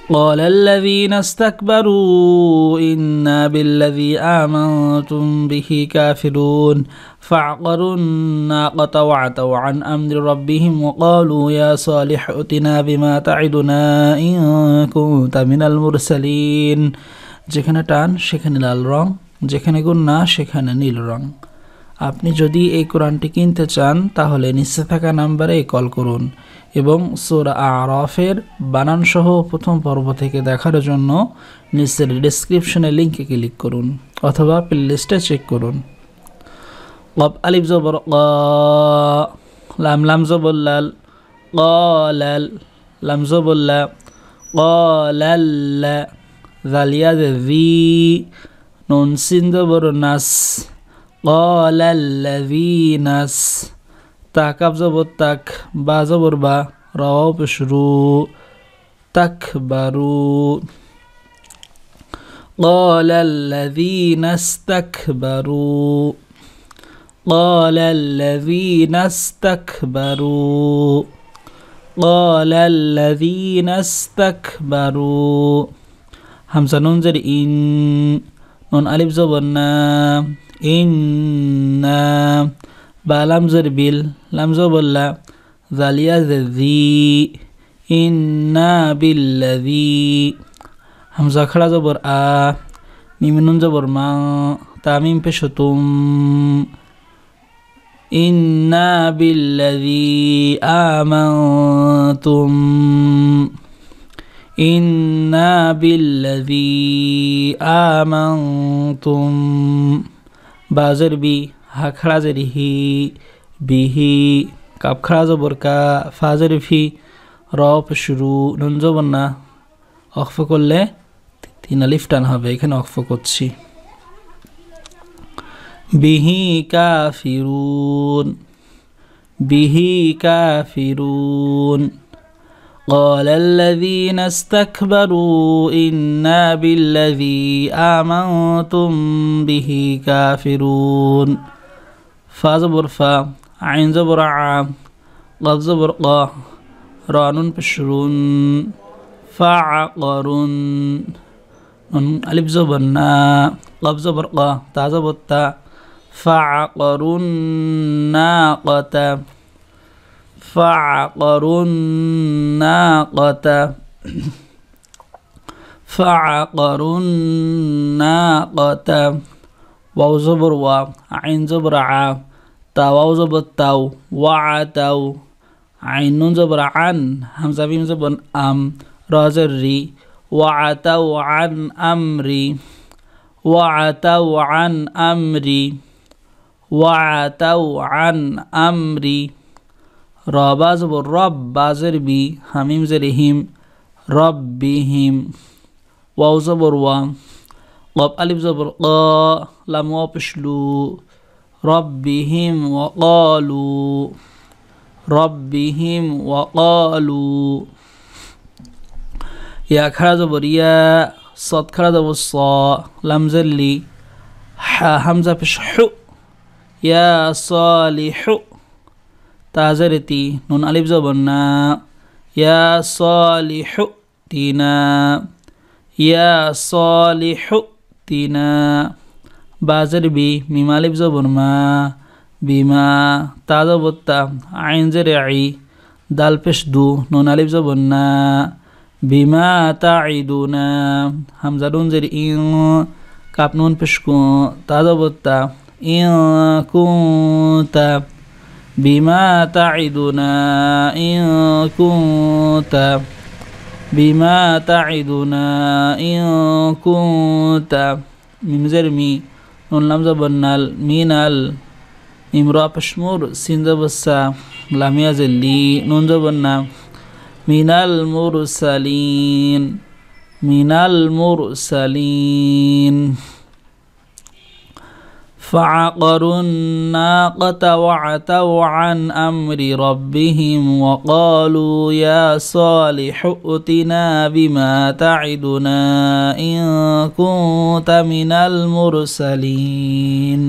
قال الذين استكبروا إنا بالذي آمنتم به كافرون فعقروا الناقة وعتوا عن أمر ربهم وقالوا يا صالح ائتنا بما تعدنا إن كنت من المرسلين যেখানে টান সেখানে লাল রং, যেখানে গুণনা সেখানে নীল রং। আপনি যদি এই কোরআনটি কিনতে চান তাহলে নিচে থাকা নম্বরে কল করুন এবং সূরা আরাফের বানান সহ প্রথম পর্ব থেকে দেখার জন্য নিচের ডেসক্রিপশনে লিংকে ক্লিক করুন অথবা প্লেলিস্টে চেক করুন। قاف ألف زبر قا لام لام زبر لال قال لام زبر لا قال لا ذال يد ذي نون سين زبر ناس قال الذين ناس تا كاف زبر تك با زبر با راو بشرو تكبروا قال الذين استكبروا قال الذين استكبروا قال الذين استكبروا همزة نون زر إن نون ألف زبرنا إنا با لام زر بيل لام زبر لا ذال ذي إنا بالذي همزة خلا زبر آ ميم نون زبر ما تاميم بشتم إنا بالذي آمنتم إنا بالذي آمنتم بازر بي هكرا زره به كاب خرا زبر كا فازر في راب شروع نون زبرنا অক্ফ করলে 3 আলিফ টান হবে, এখানে অক্ফ করছি। বিহি কাফিরুন বিহি কাফিরুন قال الذين استكبروا إنا بالذي آمنتم به كافرون فا زبر فا عين زبر ع قاف زبر قا را نون بشرون فعقرون نون ألف زبر نا قاف زبر قا تا زبر تا فعقروا الناقة فعقروا الناقة فعقروا الناقة واو زبر وا عين زبر ع تا واو زبر تاو وعتوا عين نون زبر عن همزة ميم زبر أم را زر ري وعتوا عن أمري وعتوا عن أمري وعتوا عن أمري رابا زبر رب بازر بي هميم زرهم ربهم واو زبر وا قاف ألف زبر قا لام واو بشلو ربهم وقالوا ربهم وقالوا يا خرا زبر يا صاد خرا زبر صا لام زلي همزة بشحو يا صالح تازرتي نون ألف زبرنا يا صالح تنا يا صالح تنا بازر بي ميم ألف زبر ما بما تا زبرتا عين زرعي دال بشدو نون ألف زبرنا بما تعدنا همزة نون زر إن كاب نون بشكو تا زبرتا إن كنت بما تعدنا إن كنت بما تعدنا إن كنت ميم زرمي نون لام زبرنال مينال ميم را بشمور سين زبسا لام يزلي نون زبرنا من المرسلين من المرسلين فعقروا الناقة وعتوا عن أمر ربهم وقالوا يا صالح ائتنا بما تعدنا إن كنت من المرسلين